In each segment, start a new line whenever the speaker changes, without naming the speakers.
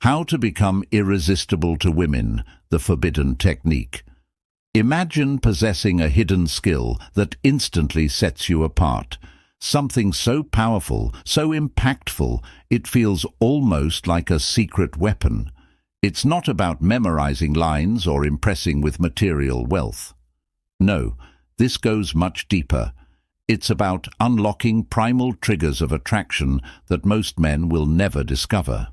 How to become irresistible to women, the forbidden technique. Imagine possessing a hidden skill that instantly sets you apart. Something so powerful, so impactful, it feels almost like a secret weapon. It's not about memorizing lines or impressing with material wealth. No, this goes much deeper. It's about unlocking primal triggers of attraction that most men will never discover.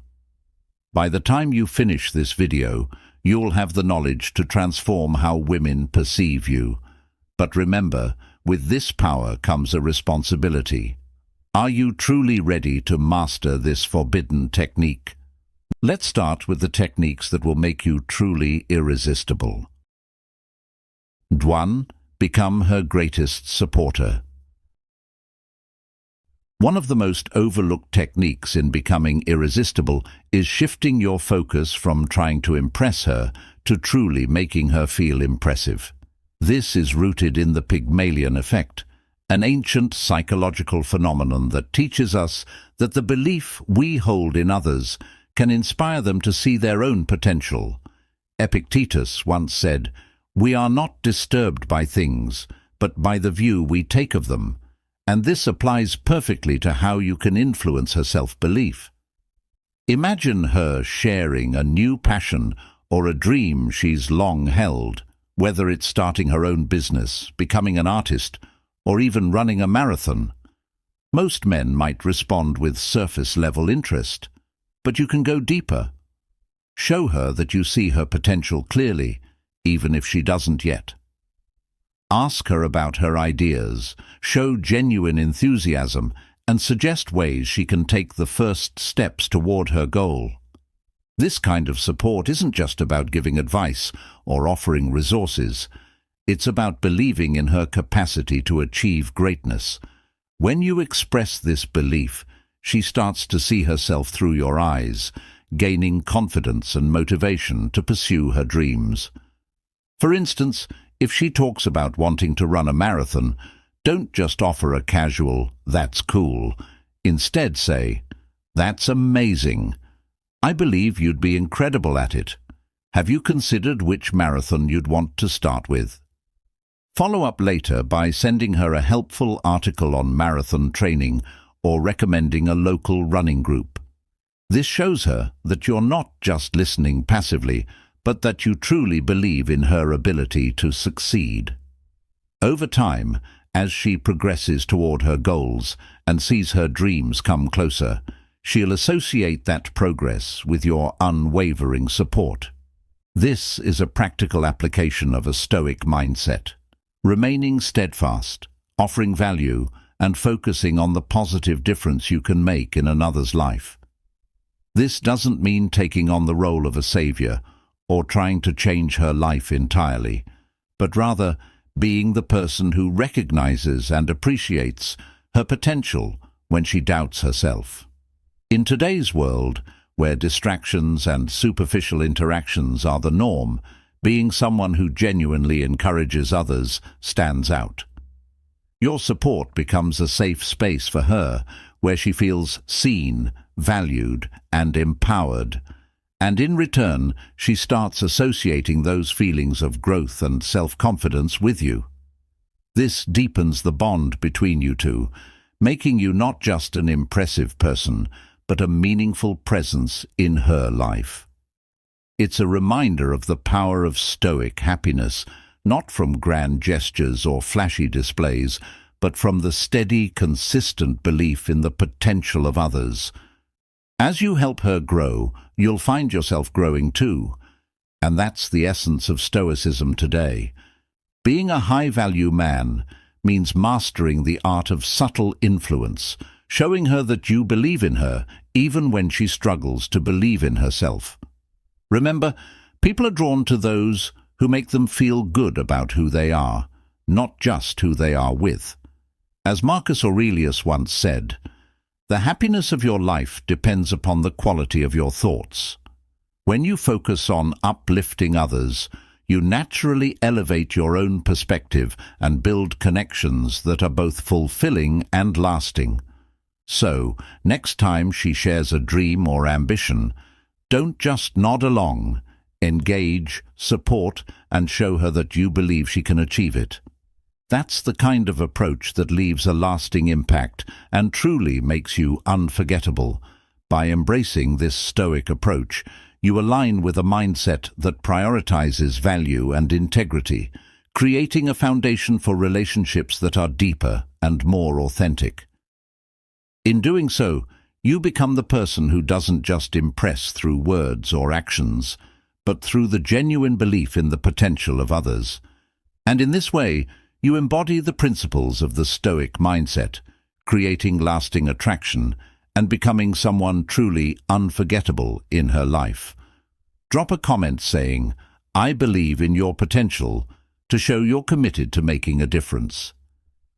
By the time you finish this video, you'll have the knowledge to transform how women perceive you. But remember, with this power comes a responsibility. Are you truly ready to master this forbidden technique? Let's start with the techniques that will make you truly irresistible. 1. Become her greatest supporter. One of the most overlooked techniques in becoming irresistible is shifting your focus from trying to impress her to truly making her feel impressive. This is rooted in the Pygmalion effect, an ancient psychological phenomenon that teaches us that the belief we hold in others can inspire them to see their own potential. Epictetus once said, "We are not disturbed by things, but by the view we take of them." And this applies perfectly to how you can influence her self-belief. Imagine her sharing a new passion or a dream she's long held, whether it's starting her own business, becoming an artist, or even running a marathon. Most men might respond with surface-level interest, but you can go deeper. Show her that you see her potential clearly, even if she doesn't yet. Ask her about her ideas, show genuine enthusiasm, and suggest ways she can take the first steps toward her goal. This kind of support isn't just about giving advice or offering resources. It's about believing in her capacity to achieve greatness. When you express this belief, she starts to see herself through your eyes, gaining confidence and motivation to pursue her dreams. For instance, if she talks about wanting to run a marathon, don't just offer a casual, "That's cool." Instead say, "That's amazing. I believe you'd be incredible at it. Have you considered which marathon you'd want to start with?" Follow up later by sending her a helpful article on marathon training or recommending a local running group. This shows her that you're not just listening passively, but that you truly believe in her ability to succeed. Over time, as she progresses toward her goals and sees her dreams come closer, she'll associate that progress with your unwavering support. This is a practical application of a stoic mindset, remaining steadfast, offering value, and focusing on the positive difference you can make in another's life. This doesn't mean taking on the role of a savior or trying to change her life entirely, but rather being the person who recognizes and appreciates her potential when she doubts herself. In today's world, where distractions and superficial interactions are the norm, being someone who genuinely encourages others stands out. Your support becomes a safe space for her, where she feels seen, valued, and empowered. And in return, she starts associating those feelings of growth and self-confidence with you. This deepens the bond between you two, making you not just an impressive person, but a meaningful presence in her life. It's a reminder of the power of stoic happiness, not from grand gestures or flashy displays, but from the steady, consistent belief in the potential of others. As you help her grow, you'll find yourself growing too. And that's the essence of Stoicism today. Being a high-value man means mastering the art of subtle influence, showing her that you believe in her, even when she struggles to believe in herself. Remember, people are drawn to those who make them feel good about who they are, not just who they are with. As Marcus Aurelius once said, "The happiness of your life depends upon the quality of your thoughts." When you focus on uplifting others, you naturally elevate your own perspective and build connections that are both fulfilling and lasting. So, next time she shares a dream or ambition, Don't just nod along. Engage, support, and show her that you believe she can achieve it. That's the kind of approach that leaves a lasting impact and truly makes you unforgettable. By embracing this stoic approach, you align with a mindset that prioritizes value and integrity, creating a foundation for relationships that are deeper and more authentic. In doing so, you become the person who doesn't just impress through words or actions, but through the genuine belief in the potential of others. And in this way, you embody the principles of the Stoic mindset, creating lasting attraction and becoming someone truly unforgettable in her life. Drop a comment saying, "I believe in your potential," to show you're committed to making a difference.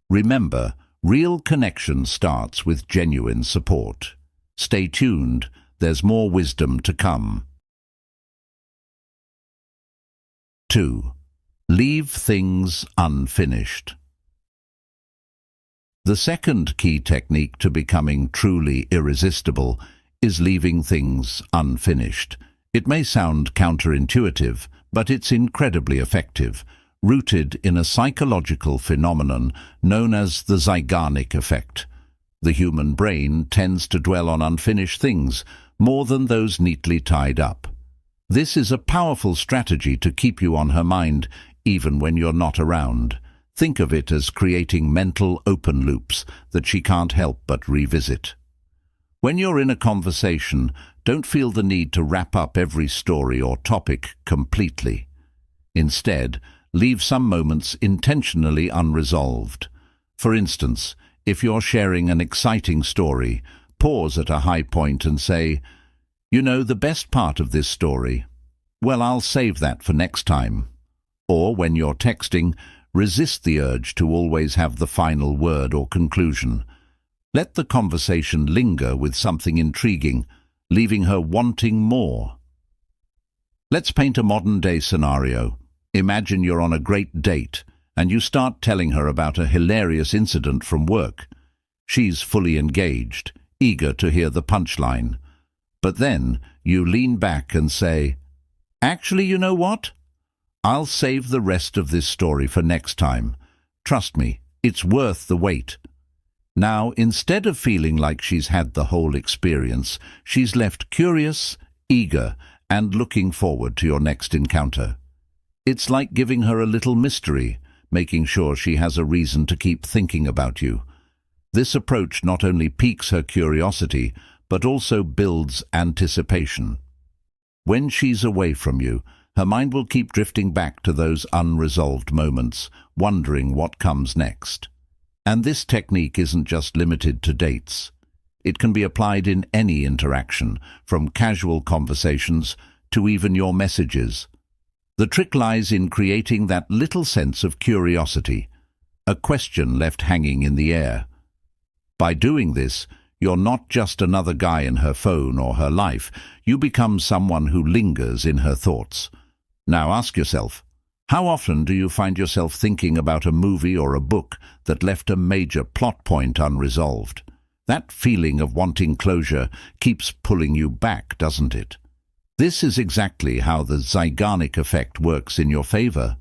Remember, real connection starts with genuine support. Stay tuned, there's more wisdom to come. 2. Leave things unfinished. The second key technique to becoming truly irresistible is leaving things unfinished. It may sound counterintuitive, but it's incredibly effective, rooted in a psychological phenomenon known as the Scarcity Effect. The human brain tends to dwell on unfinished things more than those neatly tied up. This is a powerful strategy to keep you on her mind even when you're not around. Think of it as creating mental open loops that she can't help but revisit. When you're in a conversation, don't feel the need to wrap up every story or topic completely. Instead, leave some moments intentionally unresolved. For instance, if you're sharing an exciting story, pause at a high point and say, "You know, the best part of this story? Well, I'll save that for next time." Or when you're texting, resist the urge to always have the final word or conclusion. Let the conversation linger with something intriguing, leaving her wanting more. Let's paint a modern-day scenario. Imagine you're on a great date, and you start telling her about a hilarious incident from work. She's fully engaged, eager to hear the punchline. But then you lean back and say, "Actually, you know what? I'll save the rest of this story for next time. Trust me, it's worth the wait." Now, instead of feeling like she's had the whole experience, she's left curious, eager, and looking forward to your next encounter. It's like giving her a little mystery, making sure she has a reason to keep thinking about you. This approach not only piques her curiosity, but also builds anticipation. When she's away from you, her mind will keep drifting back to those unresolved moments, wondering what comes next. And this technique isn't just limited to dates. It can be applied in any interaction, from casual conversations to even your messages. The trick lies in creating that little sense of curiosity, a question left hanging in the air. By doing this, you're not just another guy in her phone or her life. You become someone who lingers in her thoughts. Now ask yourself, how often do you find yourself thinking about a movie or a book that left a major plot point unresolved? That feeling of wanting closure keeps pulling you back, doesn't it? This is exactly how the Scarcity Effect works in your favor.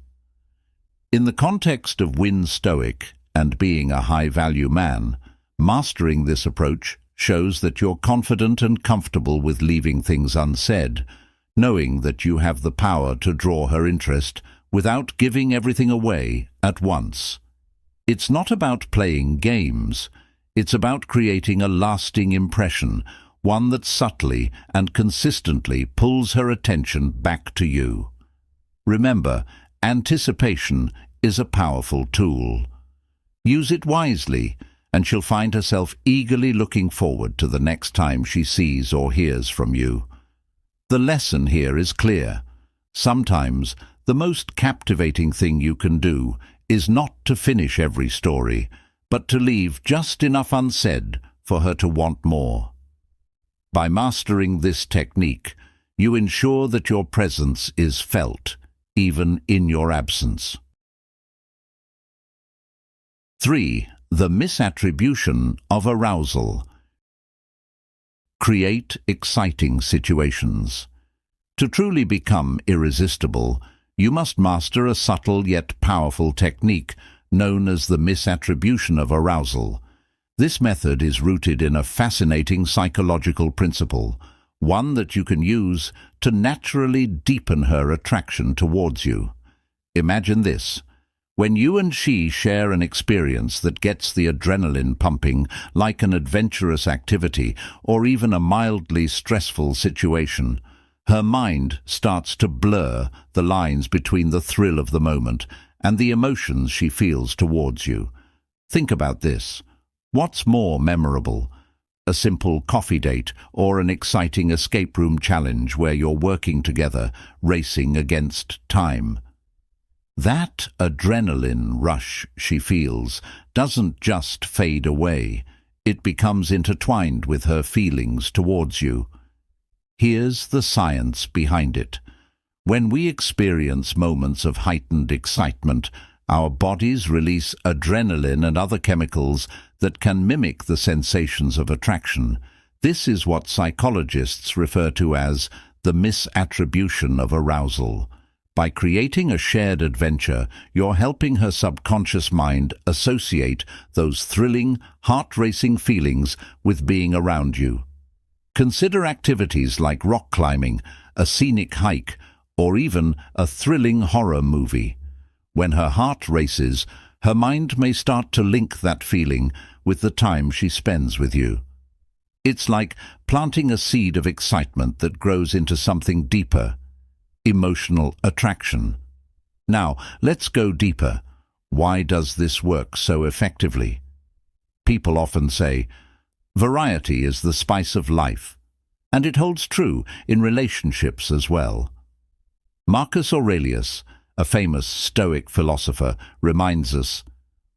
In the context of Win Stoic and being a high-value man, mastering this approach shows that you're confident and comfortable with leaving things unsaid, knowing that you have the power to draw her interest without giving everything away at once. It's not about playing games. It's about creating a lasting impression, one that subtly and consistently pulls her attention back to you. Remember, anticipation is a powerful tool. Use it wisely, and she'll find herself eagerly looking forward to the next time she sees or hears from you. The lesson here is clear. Sometimes the most captivating thing you can do is not to finish every story, but to leave just enough unsaid for her to want more. By mastering this technique, you ensure that your presence is felt, even in your absence. 3. The Misattribution of Arousal. Create exciting situations. To truly become irresistible, you must master a subtle yet powerful technique known as the misattribution of arousal. This method is rooted in a fascinating psychological principle, one that you can use to naturally deepen her attraction towards you. Imagine this. When you and she share an experience that gets the adrenaline pumping, like an adventurous activity or even a mildly stressful situation, her mind starts to blur the lines between the thrill of the moment and the emotions she feels towards you. Think about this. What's more memorable? A simple coffee date or an exciting escape room challenge where you're working together, racing against time? That adrenaline rush she feels doesn't just fade away. It becomes intertwined with her feelings towards you. Here's the science behind it. When we experience moments of heightened excitement, our bodies release adrenaline and other chemicals that can mimic the sensations of attraction. This is what psychologists refer to as the misattribution of arousal. By creating a shared adventure, you're helping her subconscious mind associate those thrilling, heart-racing feelings with being around you. Consider activities like rock climbing, a scenic hike, or even a thrilling horror movie. When her heart races, her mind may start to link that feeling with the time she spends with you. It's like planting a seed of excitement that grows into something deeper, emotional attraction. Now, let's go deeper. Why does this work so effectively? People often say, variety is the spice of life, and it holds true in relationships as well. Marcus Aurelius, a famous Stoic philosopher, reminds us,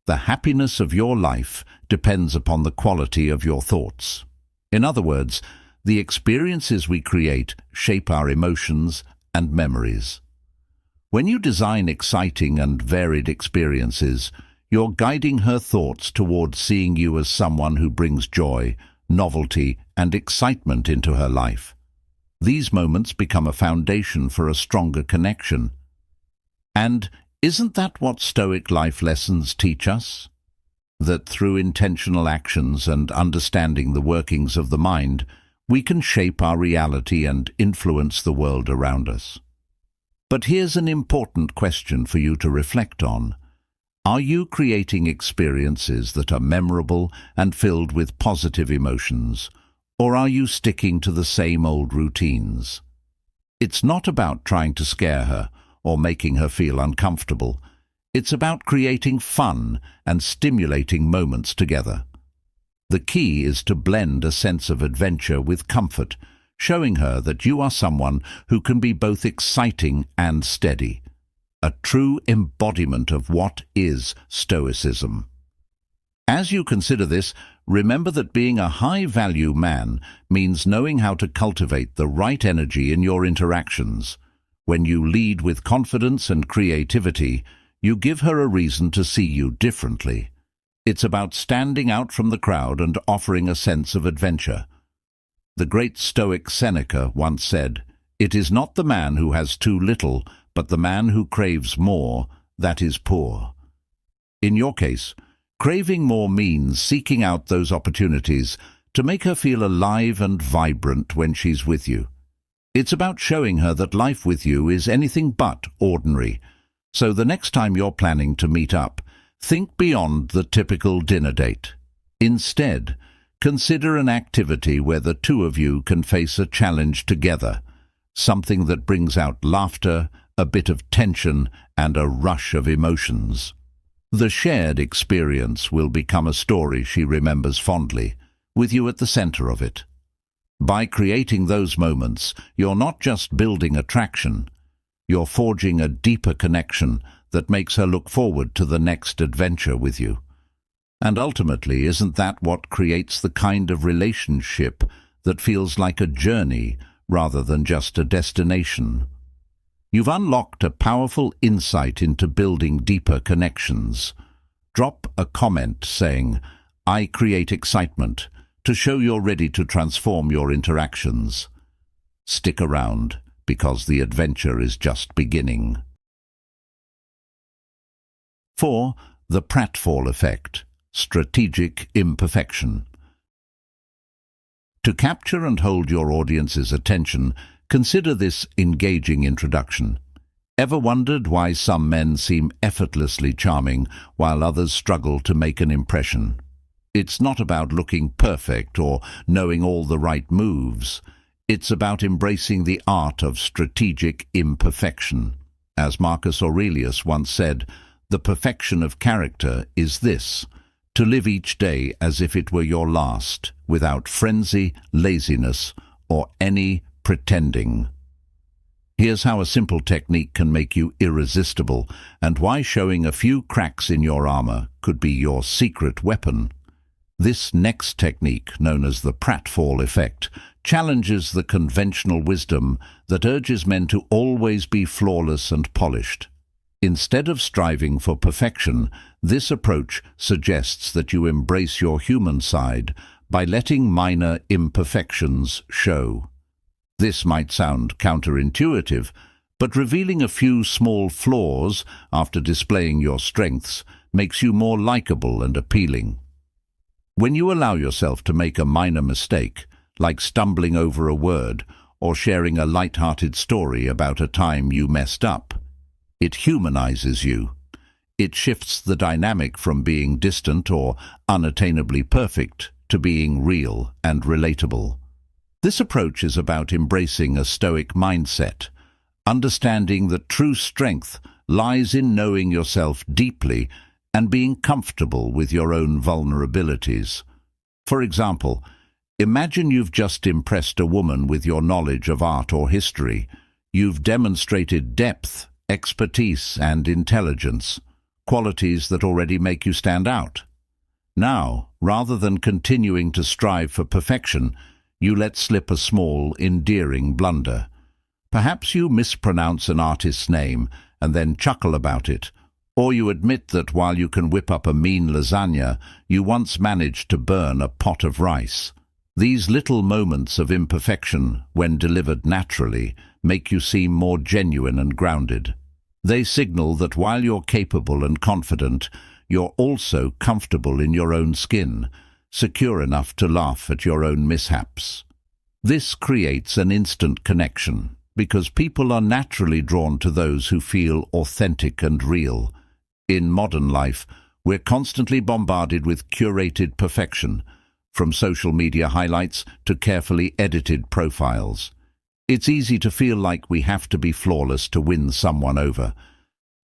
the happiness of your life depends upon the quality of your thoughts. In other words, the experiences we create shape our emotions and memories. When you design exciting and varied experiences, you're guiding her thoughts towards seeing you as someone who brings joy, novelty, and excitement into her life. These moments become a foundation for a stronger connection. And isn't that what Stoic life lessons teach us? That through intentional actions and understanding the workings of the mind, we can shape our reality and influence the world around us. But here's an important question for you to reflect on. Are you creating experiences that are memorable and filled with positive emotions, or are you sticking to the same old routines? It's not about trying to scare her or making her feel uncomfortable. It's about creating fun and stimulating moments together. The key is to blend a sense of adventure with comfort, showing her that you are someone who can be both exciting and steady. A true embodiment of what is Stoicism. As you consider this, remember that being a high-value man means knowing how to cultivate the right energy in your interactions. When you lead with confidence and creativity, you give her a reason to see you differently. It's about standing out from the crowd and offering a sense of adventure. The great Stoic Seneca once said, "It is not the man who has too little, but the man who craves more, that is poor." In your case, craving more means seeking out those opportunities to make her feel alive and vibrant when she's with you. It's about showing her that life with you is anything but ordinary. So the next time you're planning to meet up, think beyond the typical dinner date. Instead, consider an activity where the two of you can face a challenge together, something that brings out laughter, a bit of tension, and a rush of emotions. The shared experience will become a story she remembers fondly, with you at the center of it. By creating those moments, you're not just building attraction, you're forging a deeper connection that makes her look forward to the next adventure with you. And ultimately, isn't that what creates the kind of relationship that feels like a journey rather than just a destination? You've unlocked a powerful insight into building deeper connections. Drop a comment saying, "I create excitement," to show you're ready to transform your interactions. Stick around, because the adventure is just beginning. 4. The Pratfall Effect, strategic imperfection. To capture and hold your audience's attention, consider this engaging introduction. Ever wondered why some men seem effortlessly charming while others struggle to make an impression? It's not about looking perfect or knowing all the right moves. It's about embracing the art of strategic imperfection. As Marcus Aurelius once said, the perfection of character is this: to live each day as if it were your last, without frenzy, laziness, or any pretending. Here's how a simple technique can make you irresistible, and why showing a few cracks in your armor could be your secret weapon. This next technique, known as the Pratfall Effect, challenges the conventional wisdom that urges men to always be flawless and polished. Instead of striving for perfection, this approach suggests that you embrace your human side by letting minor imperfections show. This might sound counterintuitive, but revealing a few small flaws after displaying your strengths makes you more likable and appealing. When you allow yourself to make a minor mistake, like stumbling over a word or sharing a light-hearted story about a time you messed up, it humanizes you. It shifts the dynamic from being distant or unattainably perfect to being real and relatable. This approach is about embracing a stoic mindset, understanding that true strength lies in knowing yourself deeply and being comfortable with your own vulnerabilities. For example, imagine you've just impressed a woman with your knowledge of art or history. You've demonstrated depth, expertise, and intelligence, qualities that already make you stand out. Now, rather than continuing to strive for perfection, you let slip a small, endearing blunder. Perhaps you mispronounce an artist's name and then chuckle about it, or you admit that while you can whip up a mean lasagna, you once managed to burn a pot of rice. These little moments of imperfection, when delivered naturally, make you seem more genuine and grounded. They signal that while you're capable and confident, you're also comfortable in your own skin, secure enough to laugh at your own mishaps. This creates an instant connection, because people are naturally drawn to those who feel authentic and real. In modern life, we're constantly bombarded with curated perfection, from social media highlights to carefully edited profiles. It's easy to feel like we have to be flawless to win someone over.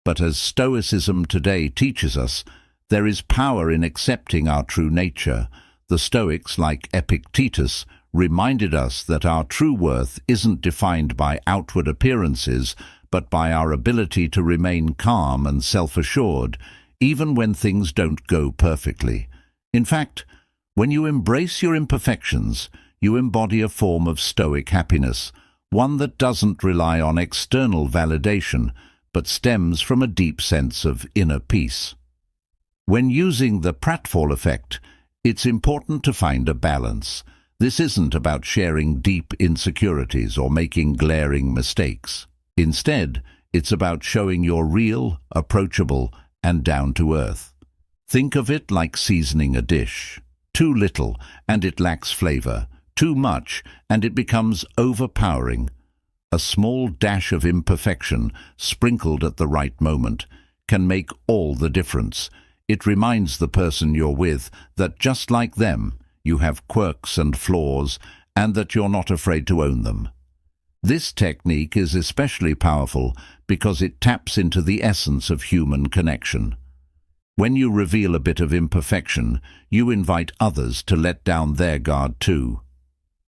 But as Stoicism today teaches us, there is power in accepting our true nature. The Stoics, like Epictetus, reminded us that our true worth isn't defined by outward appearances, but by our ability to remain calm and self-assured, even when things don't go perfectly. In fact, when you embrace your imperfections, you embody a form of stoic happiness, one that doesn't rely on external validation, but stems from a deep sense of inner peace. When using the Pratfall Effect, it's important to find a balance. This isn't about sharing deep insecurities or making glaring mistakes. Instead, it's about showing you're real, approachable, and down to earth. Think of it like seasoning a dish. Too little, and it lacks flavor. Too much, and it becomes overpowering. A small dash of imperfection, sprinkled at the right moment, can make all the difference. It reminds the person you're with that just like them, you have quirks and flaws, and that you're not afraid to own them. This technique is especially powerful because it taps into the essence of human connection. When you reveal a bit of imperfection, you invite others to let down their guard too.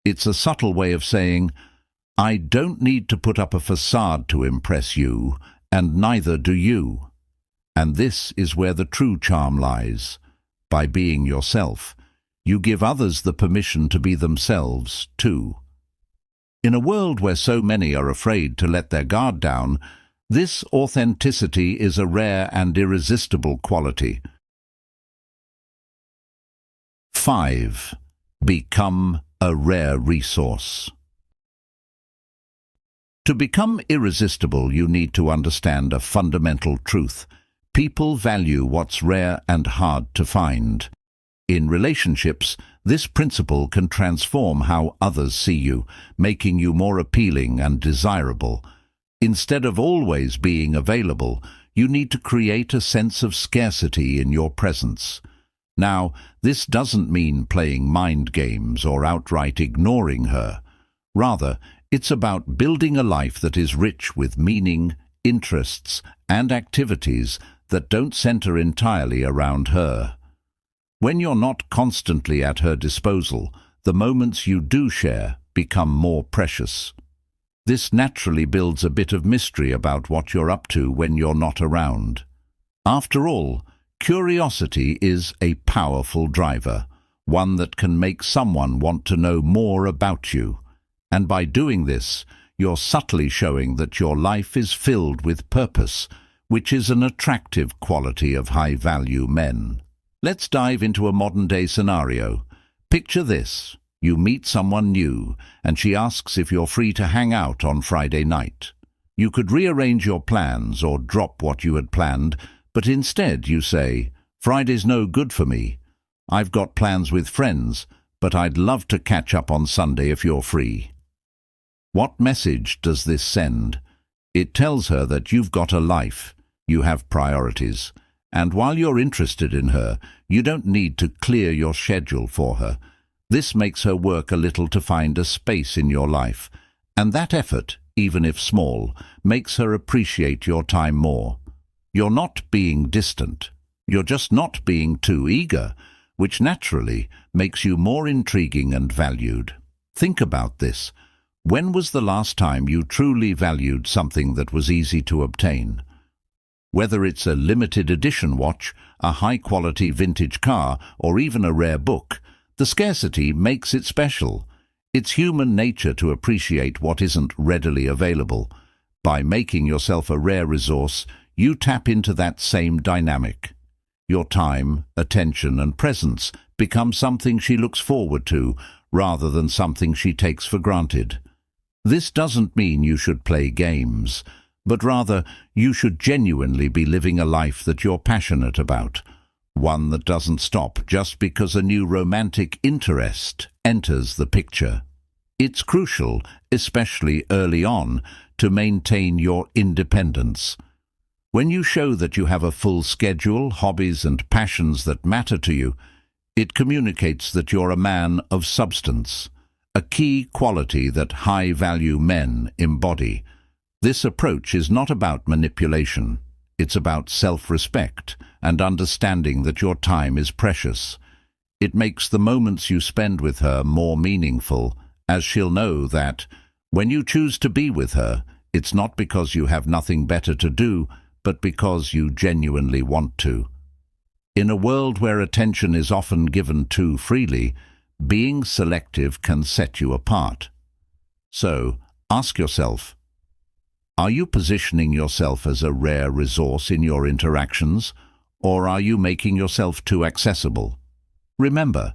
It's a subtle way of saying, I don't need to put up a facade to impress you, and neither do you. And this is where the true charm lies. By being yourself, you give others the permission to be themselves too. In a world where so many are afraid to let their guard down, this authenticity is a rare and irresistible quality. 5. Become a rare resource. To become irresistible, you need to understand a fundamental truth. People value what's rare and hard to find. In relationships, this principle can transform how others see you, making you more appealing and desirable. Instead of always being available, you need to create a sense of scarcity in your presence. Now, this doesn't mean playing mind games or outright ignoring her. Rather, it's about building a life that is rich with meaning, interests, and activities that don't center entirely around her. When you're not constantly at her disposal, the moments you do share become more precious. This naturally builds a bit of mystery about what you're up to when you're not around. After all, curiosity is a powerful driver, one that can make someone want to know more about you. And by doing this, you're subtly showing that your life is filled with purpose, which is an attractive quality of high-value men. Let's dive into a modern-day scenario. Picture this. You meet someone new, and she asks if you're free to hang out on Friday night. You could rearrange your plans or drop what you had planned, but instead you say, "Friday's no good for me. I've got plans with friends, but I'd love to catch up on Sunday if you're free." What message does this send? It tells her that you've got a life, you have priorities, and while you're interested in her, you don't need to clear your schedule for her. This makes her work a little to find a space in your life, and that effort, even if small, makes her appreciate your time more. You're not being distant. You're just not being too eager, which naturally makes you more intriguing and valued. Think about this. When was the last time you truly valued something that was easy to obtain? Whether it's a limited edition watch, a high-quality vintage car, or even a rare book, the scarcity makes it special. It's human nature to appreciate what isn't readily available. By making yourself a rare resource, you tap into that same dynamic. Your time, attention, and presence become something she looks forward to, rather than something she takes for granted. This doesn't mean you should play games, but rather you should genuinely be living a life that you're passionate about, one that doesn't stop just because a new romantic interest enters the picture. It's crucial, especially early on, to maintain your independence. When you show that you have a full schedule, hobbies and passions that matter to you, it communicates that you're a man of substance, a key quality that high-value men embody. This approach is not about manipulation. It's about self-respect and understanding that your time is precious. It makes the moments you spend with her more meaningful, as she'll know that, when you choose to be with her, it's not because you have nothing better to do, but because you genuinely want to. In a world where attention is often given too freely, being selective can set you apart. So, ask yourself, are you positioning yourself as a rare resource in your interactions, or are you making yourself too accessible? Remember,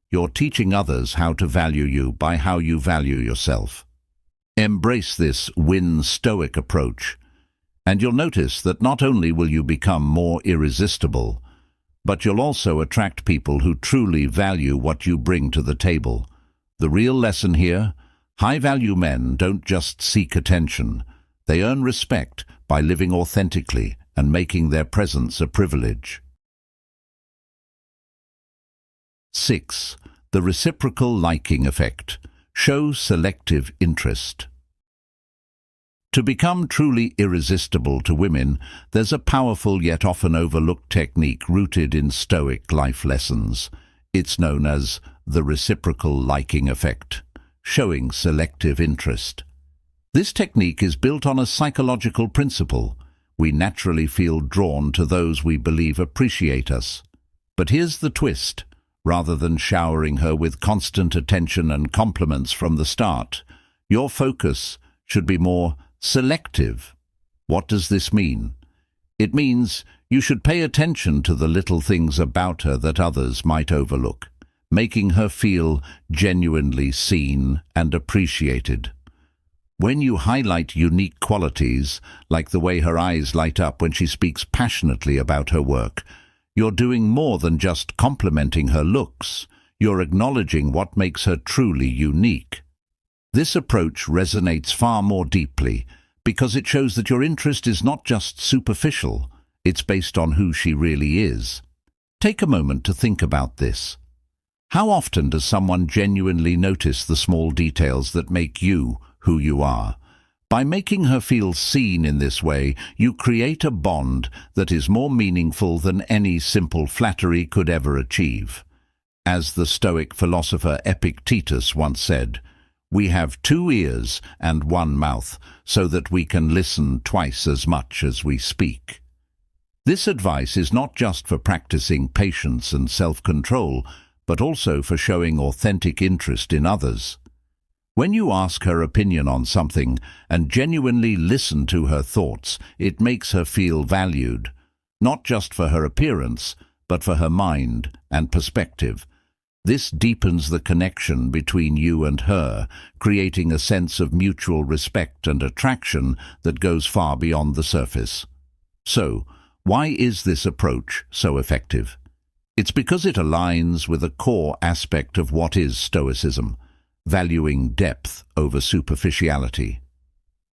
you're teaching others how to value you by how you value yourself. Embrace this stoic approach, and you'll notice that not only will you become more irresistible, but you'll also attract people who truly value what you bring to the table. The real lesson here: high-value men don't just seek attention. They earn respect by living authentically and making their presence a privilege. 6. The reciprocal liking effect. Show selective interest. To become truly irresistible to women, there's a powerful yet often overlooked technique rooted in Stoic life lessons. It's known as the reciprocal liking effect, showing selective interest. This technique is built on a psychological principle. We naturally feel drawn to those we believe appreciate us. But here's the twist. Rather than showering her with constant attention and compliments from the start, your focus should be more selective. What does this mean? It means you should pay attention to the little things about her that others might overlook. making her feel genuinely seen and appreciated. When you highlight unique qualities, like the way her eyes light up when she speaks passionately about her work, you're doing more than just complimenting her looks. You're acknowledging what makes her truly unique. This approach resonates far more deeply because it shows that your interest is not just superficial, it's based on who she really is. Take a moment to think about this. How often does someone genuinely notice the small details that make you who you are? By making her feel seen in this way, you create a bond that is more meaningful than any simple flattery could ever achieve. As the Stoic philosopher Epictetus once said, "We have 2 ears and 1 mouth, so that we can listen twice as much as we speak." This advice is not just for practicing patience and self-control, but also for showing authentic interest in others. When you ask her opinion on something and genuinely listen to her thoughts, it makes her feel valued, not just for her appearance, but for her mind and perspective. This deepens the connection between you and her, creating a sense of mutual respect and attraction that goes far beyond the surface. So, why is this approach so effective? It's because it aligns with a core aspect of what is Stoicism, valuing depth over superficiality.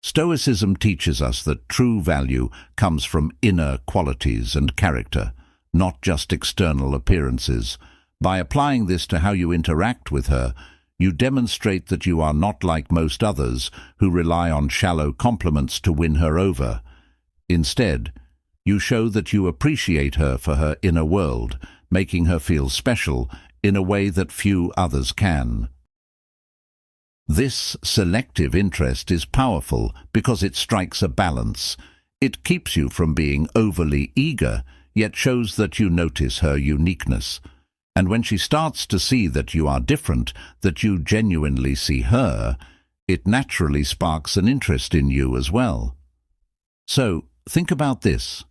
Stoicism teaches us that true value comes from inner qualities and character, not just external appearances. By applying this to how you interact with her, you demonstrate that you are not like most others who rely on shallow compliments to win her over. Instead, you show that you appreciate her for her inner world, making her feel special in a way that few others can. This selective interest is powerful because it strikes a balance. It keeps you from being overly eager, yet shows that you notice her uniqueness. And when she starts to see that you are different, that you genuinely see her, it naturally sparks an interest in you as well. So, think about this.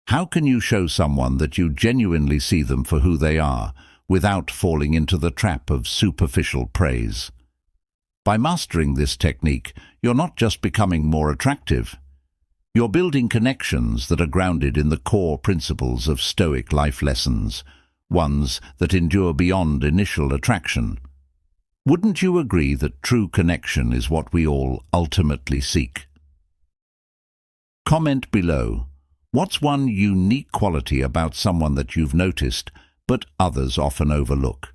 How can you show someone that you genuinely see them for who they are, without falling into the trap of superficial praise? By mastering this technique, you're not just becoming more attractive. You're building connections that are grounded in the core principles of Stoic life lessons, ones that endure beyond initial attraction. Wouldn't you agree that true connection is what we all ultimately seek? Comment below. What's one unique quality about someone that you've noticed, but others often overlook?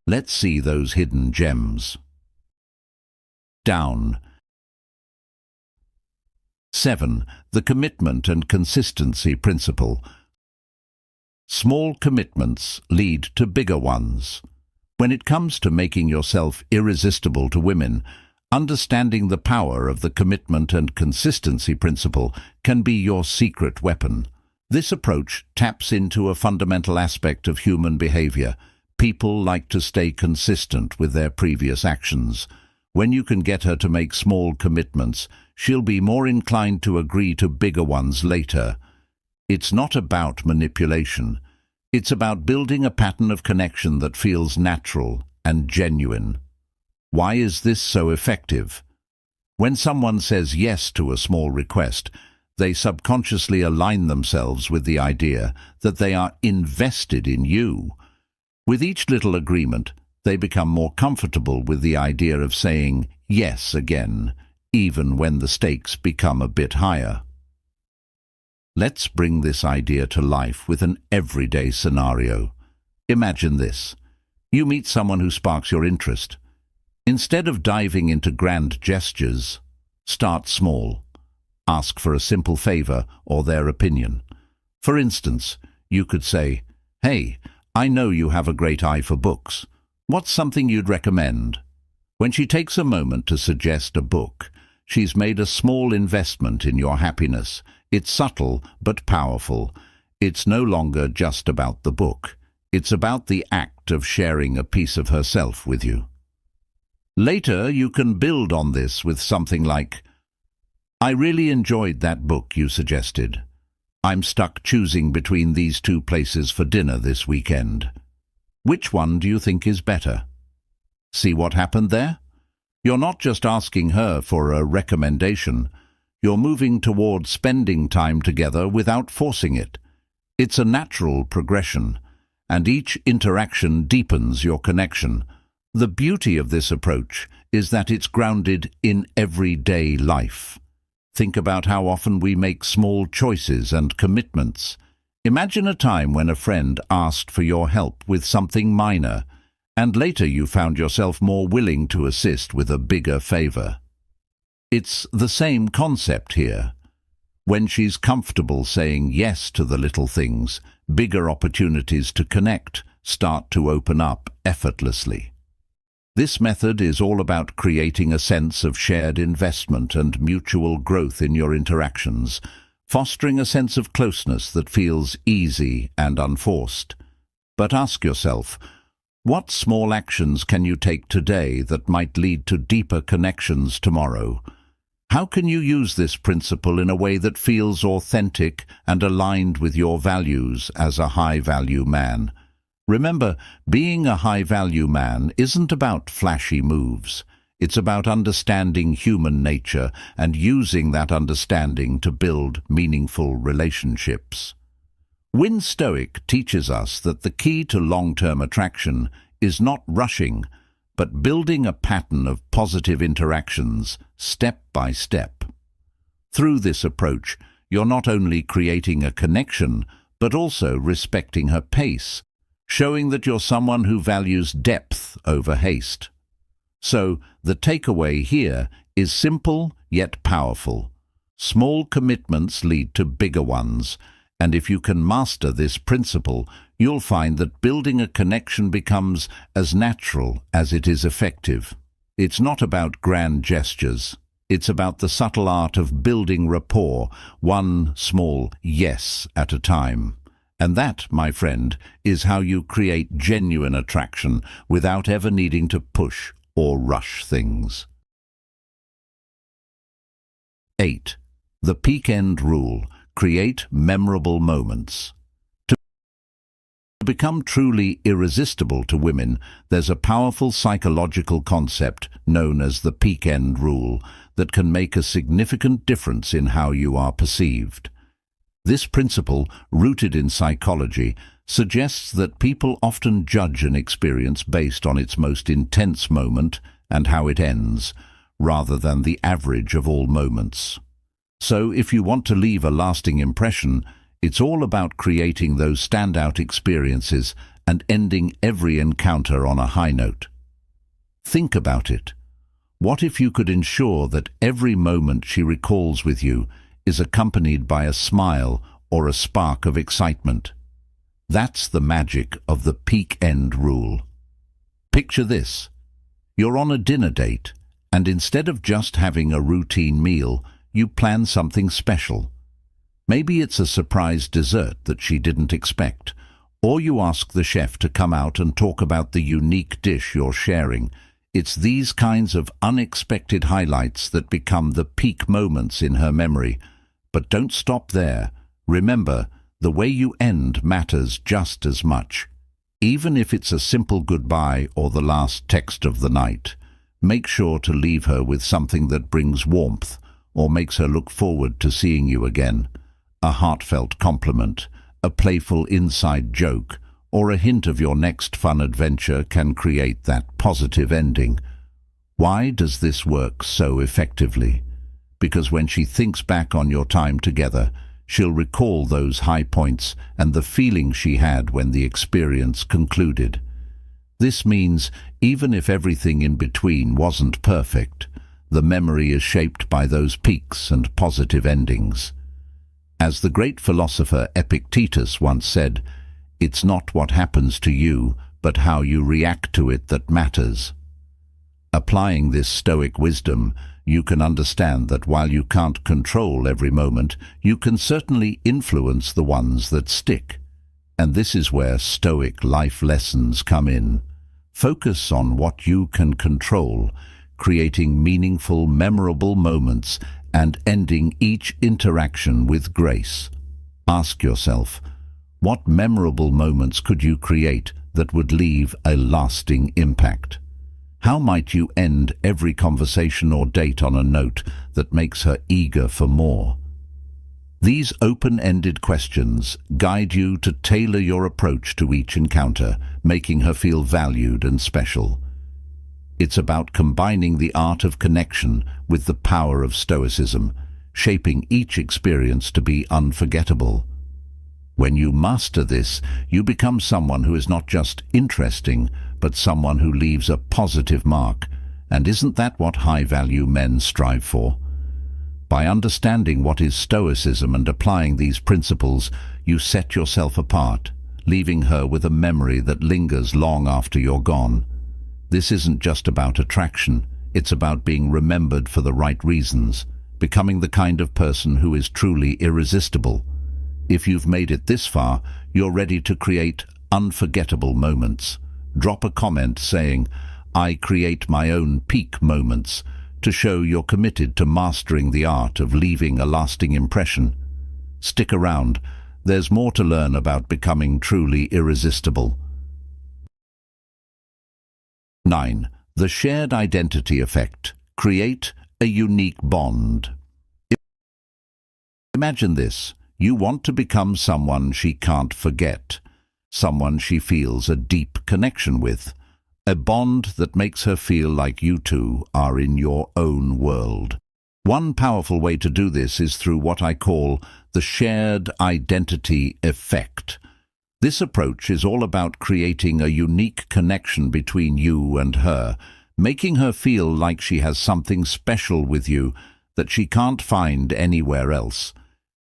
Let's see those hidden gems. Down. 7. The commitment and consistency principle. Small commitments lead to bigger ones. When it comes to making yourself irresistible to women, understanding the power of the commitment and consistency principle can be your secret weapon. This approach taps into a fundamental aspect of human behavior. People like to stay consistent with their previous actions. When you can get her to make small commitments, she'll be more inclined to agree to bigger ones later. It's not about manipulation. It's about building a pattern of connection that feels natural and genuine. Why is this so effective? When someone says yes to a small request, they subconsciously align themselves with the idea that they are invested in you. With each little agreement, they become more comfortable with the idea of saying yes again, even when the stakes become a bit higher. Let's bring this idea to life with an everyday scenario. Imagine this. You meet someone who sparks your interest. Instead of diving into grand gestures, start small. Ask for a simple favor or their opinion. For instance, you could say, "Hey, I know you have a great eye for books. What's something you'd recommend?" When she takes a moment to suggest a book, she's made a small investment in your happiness. It's subtle but powerful. It's no longer just about the book. It's about the act of sharing a piece of herself with you. Later, you can build on this with something like, "I really enjoyed that book you suggested. I'm stuck choosing between these 2 places for dinner this weekend." Which one do you think is better? See what happened there? You're not just asking her for a recommendation. You're moving toward spending time together without forcing it. It's a natural progression, and each interaction deepens your connection. The beauty of this approach is that it's grounded in everyday life. Think about how often we make small choices and commitments. Imagine a time when a friend asked for your help with something minor, and later you found yourself more willing to assist with a bigger favor. It's the same concept here. When she's comfortable saying yes to the little things, bigger opportunities to connect start to open up effortlessly. This method is all about creating a sense of shared investment and mutual growth in your interactions, fostering a sense of closeness that feels easy and unforced. But ask yourself, what small actions can you take today that might lead to deeper connections tomorrow? How can you use this principle in a way that feels authentic and aligned with your values as a high-value man? Remember, being a high-value man isn't about flashy moves. It's about understanding human nature and using that understanding to build meaningful relationships. Win Stoic teaches us that the key to long-term attraction is not rushing, but building a pattern of positive interactions step by step. Through this approach, you're not only creating a connection, but also respecting her pace, showing that you're someone who values depth over haste. So, the takeaway here is simple yet powerful. Small commitments lead to bigger ones, and if you can master this principle, you'll find that building a connection becomes as natural as it is effective. It's not about grand gestures. It's about the subtle art of building rapport, one small yes at a time. And that, my friend, is how you create genuine attraction without ever needing to push or rush things. 8. The peak end rule. Create memorable moments. To become truly irresistible to women, there's a powerful psychological concept known as the peak end rule that can make a significant difference in how you are perceived. This principle, rooted in psychology, suggests that people often judge an experience based on its most intense moment and how it ends, rather than the average of all moments. So, if you want to leave a lasting impression, it's all about creating those standout experiences and ending every encounter on a high note. Think about it. What if you could ensure that every moment she recalls with you is accompanied by a smile or a spark of excitement? That's the magic of the peak end rule. Picture this. You're on a dinner date, and instead of just having a routine meal, you plan something special. Maybe it's a surprise dessert that she didn't expect, or you ask the chef to come out and talk about the unique dish you're sharing. It's these kinds of unexpected highlights that become the peak moments in her memory. But don't stop there. Remember, the way you end matters just as much. Even if it's a simple goodbye or the last text of the night, make sure to leave her with something that brings warmth or makes her look forward to seeing you again. A heartfelt compliment, a playful inside joke, or a hint of your next fun adventure can create that positive ending. Why does this work so effectively? Because when she thinks back on your time together, she'll recall those high points and the feeling she had when the experience concluded. This means even if everything in between wasn't perfect, the memory is shaped by those peaks and positive endings. As the great philosopher Epictetus once said, "It's not what happens to you, but how you react to it that matters." Applying this Stoic wisdom, you can understand that while you can't control every moment, you can certainly influence the ones that stick. And this is where Stoic life lessons come in. Focus on what you can control, creating meaningful, memorable moments and ending each interaction with grace. Ask yourself, what memorable moments could you create that would leave a lasting impact? How might you end every conversation or date on a note that makes her eager for more? These open-ended questions guide you to tailor your approach to each encounter, making her feel valued and special. It's about combining the art of connection with the power of Stoicism, shaping each experience to be unforgettable. When you master this, you become someone who is not just interesting, but someone who leaves a positive mark. And isn't that what high-value men strive for? By understanding what is Stoicism and applying these principles, you set yourself apart, leaving her with a memory that lingers long after you're gone. This isn't just about attraction, it's about being remembered for the right reasons, becoming the kind of person who is truly irresistible. If you've made it this far, you're ready to create unforgettable moments. Drop a comment saying, "I create my own peak moments," to show you're committed to mastering the art of leaving a lasting impression. Stick around. There's more to learn about becoming truly irresistible. 9. The shared identity effect. Create a unique bond. Imagine this. You want to become someone she can't forget, someone she feels a deep connection with, a bond that makes her feel like you two are in your own world. One powerful way to do this is through what I call the shared identity effect. This approach is all about creating a unique connection between you and her, making her feel like she has something special with you that she can't find anywhere else.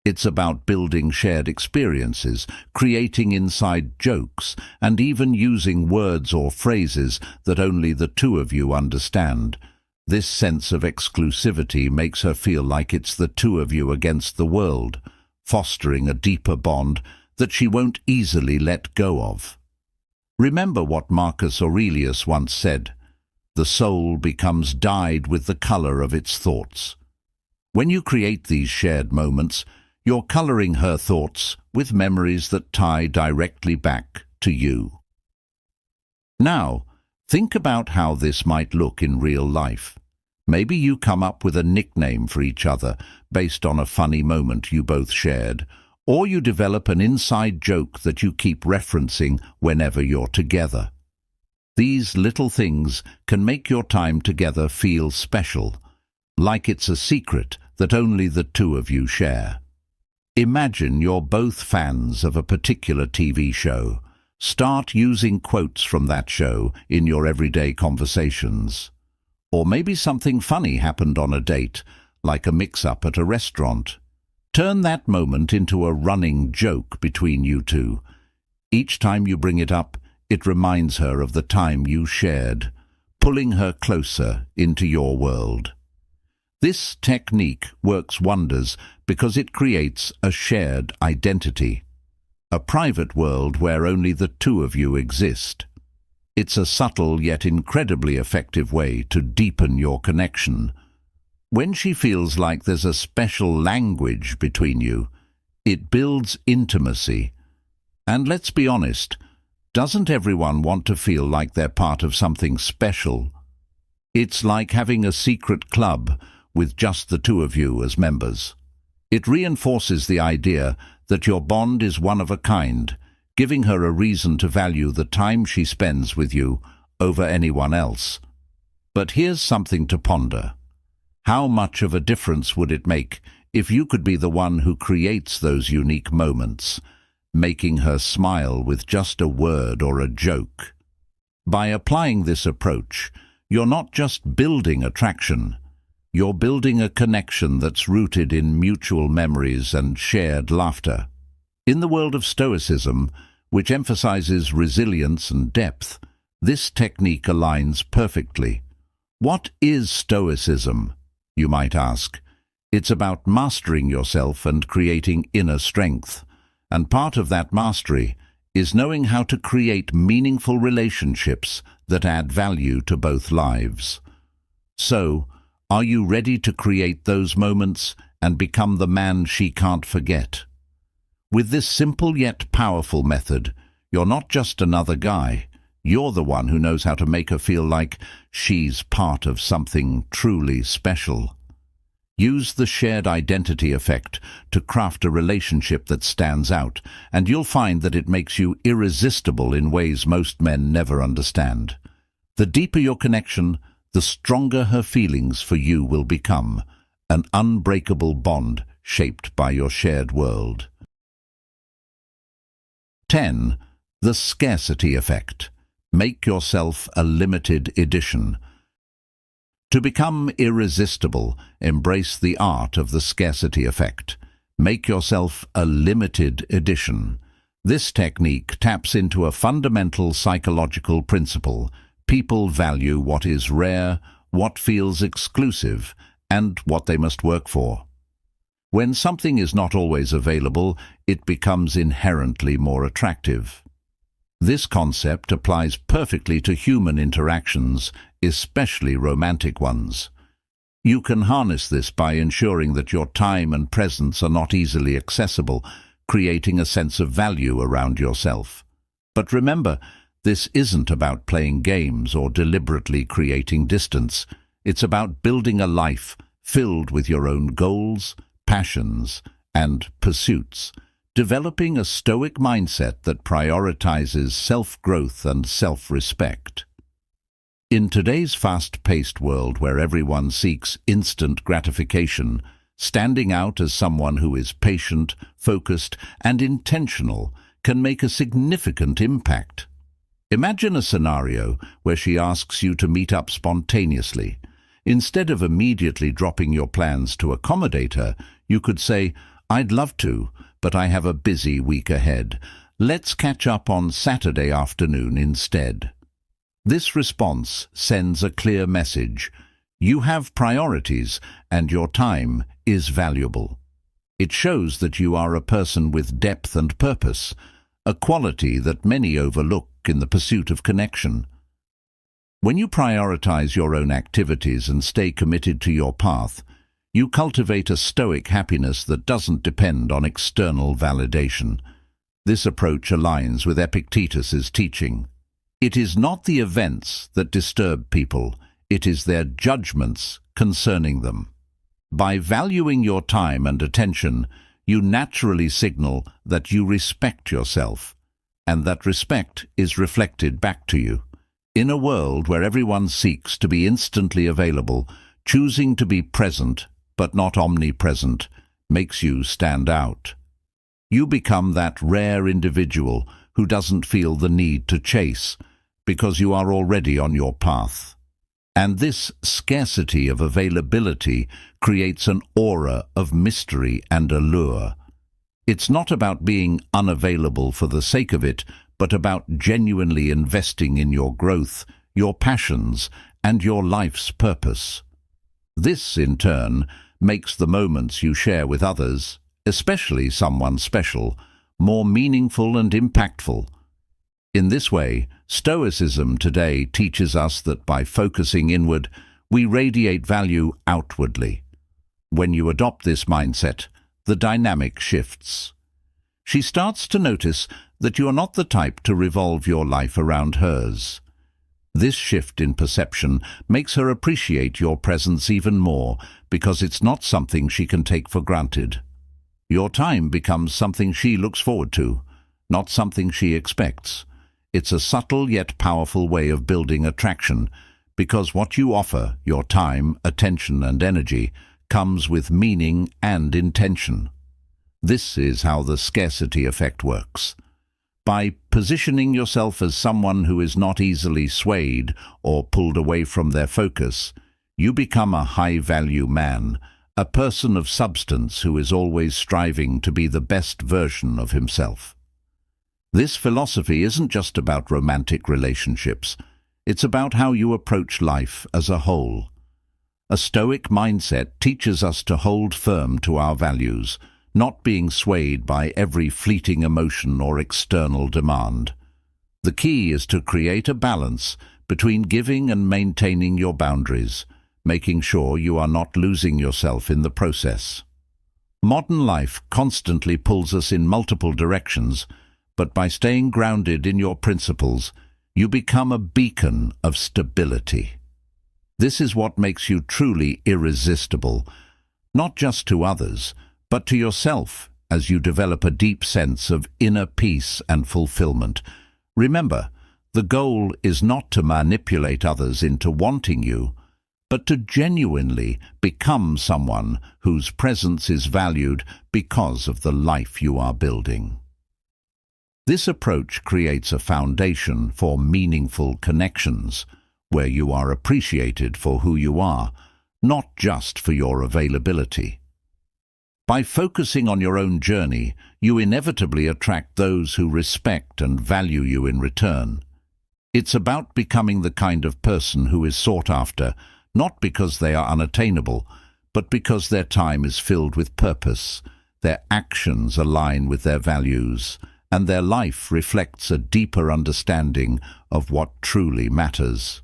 It's about building shared experiences, creating inside jokes, and even using words or phrases that only the two of you understand. This sense of exclusivity makes her feel like it's the two of you against the world, fostering a deeper bond that she won't easily let go of. Remember what Marcus Aurelius once said, "The soul becomes dyed with the color of its thoughts." When you create these shared moments, you're coloring her thoughts with memories that tie directly back to you. Now, think about how this might look in real life. Maybe you come up with a nickname for each other based on a funny moment you both shared, or you develop an inside joke that you keep referencing whenever you're together. These little things can make your time together feel special, like it's a secret that only the two of you share. Imagine you're both fans of a particular TV show. Start using quotes from that show in your everyday conversations. Or maybe something funny happened on a date, like a mix-up at a restaurant. Turn that moment into a running joke between you two. Each time you bring it up, it reminds her of the time you shared, pulling her closer into your world. This technique works wonders because it creates a shared identity, a private world where only the two of you exist. It's a subtle yet incredibly effective way to deepen your connection. When she feels like there's a special language between you, it builds intimacy. And let's be honest, doesn't everyone want to feel like they're part of something special? It's like having a secret club with just the two of you as members. It reinforces the idea that your bond is one of a kind, giving her a reason to value the time she spends with you over anyone else. But here's something to ponder. How much of a difference would it make if you could be the one who creates those unique moments, making her smile with just a word or a joke? By applying this approach, you're not just building attraction, you're building a connection that's rooted in mutual memories and shared laughter. In the world of Stoicism, which emphasizes resilience and depth, this technique aligns perfectly. What is Stoicism, you might ask? It's about mastering yourself and creating inner strength. And part of that mastery is knowing how to create meaningful relationships that add value to both lives. So, are you ready to create those moments and become the man she can't forget? With this simple yet powerful method, You're not just another guy. You're the one who knows how to make her feel like she's part of something truly special. Use the shared identity effect to craft a relationship that stands out, and you'll find that it makes you irresistible in ways most men never understand. The deeper your connection, the stronger her feelings for you will become, an unbreakable bond shaped by your shared world. 10. The Scarcity Effect. Make yourself a limited edition. To become irresistible, embrace the art of the scarcity effect. Make yourself a limited edition. This technique taps into a fundamental psychological principle. People value what is rare, what feels exclusive, and what they must work for. When something is not always available, it becomes inherently more attractive. This concept applies perfectly to human interactions, especially romantic ones. You can harness this by ensuring that your time and presence are not easily accessible, creating a sense of value around yourself. But remember, this isn't about playing games or deliberately creating distance. It's about building a life filled with your own goals, passions, and pursuits. Developing a stoic mindset that prioritizes self-growth and self-respect. In today's fast-paced world where everyone seeks instant gratification, standing out as someone who is patient, focused, and intentional can make a significant impact. Imagine a scenario where she asks you to meet up spontaneously. Instead of immediately dropping your plans to accommodate her, you could say, "I'd love to, but I have a busy week ahead. Let's catch up on Saturday afternoon instead." This response sends a clear message. You have priorities, and your time is valuable. It shows that you are a person with depth and purpose, a quality that many overlook in the pursuit of connection. When you prioritize your own activities and stay committed to your path, you cultivate a stoic happiness that doesn't depend on external validation. This approach aligns with Epictetus's teaching. It is not the events that disturb people, it is their judgments concerning them. By valuing your time and attention, you naturally signal that you respect yourself, and that respect is reflected back to you. In a world where everyone seeks to be instantly available, choosing to be present but not omnipresent makes you stand out. You become that rare individual who doesn't feel the need to chase because you are already on your path. And this scarcity of availability creates an aura of mystery and allure. It's not about being unavailable for the sake of it, but about genuinely investing in your growth, your passions, and your life's purpose. This, in turn, makes the moments you share with others, especially someone special, more meaningful and impactful. In this way, Stoicism today teaches us that by focusing inward, we radiate value outwardly. When you adopt this mindset, the dynamic shifts. She starts to notice that you are not the type to revolve your life around hers. This shift in perception makes her appreciate your presence even more because it's not something she can take for granted. Your time becomes something she looks forward to, not something she expects. It's a subtle yet powerful way of building attraction because what you offer, your time, attention, and energy, comes with meaning and intention. This is how the scarcity effect works. By positioning yourself as someone who is not easily swayed or pulled away from their focus, you become a high-value man, a person of substance who is always striving to be the best version of himself. This philosophy isn't just about romantic relationships. It's about how you approach life as a whole. A stoic mindset teaches us to hold firm to our values, not being swayed by every fleeting emotion or external demand. The key is to create a balance between giving and maintaining your boundaries, making sure you are not losing yourself in the process. Modern life constantly pulls us in multiple directions, but by staying grounded in your principles, you become a beacon of stability. This is what makes you truly irresistible, not just to others, but to yourself as you develop a deep sense of inner peace and fulfillment. Remember, the goal is not to manipulate others into wanting you, but to genuinely become someone whose presence is valued because of the life you are building. This approach creates a foundation for meaningful connections, where you are appreciated for who you are, not just for your availability. By focusing on your own journey, you inevitably attract those who respect and value you in return. It's about becoming the kind of person who is sought after, not because they are unattainable, but because their time is filled with purpose, their actions align with their values, and their life reflects a deeper understanding of what truly matters.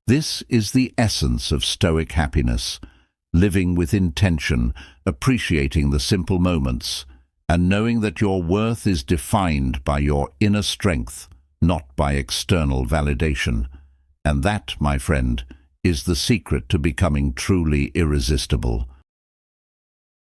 This is the essence of Stoic happiness, living with intention, appreciating the simple moments, and knowing that your worth is defined by your inner strength, not by external validation. And that, my friend, is the secret to becoming truly irresistible.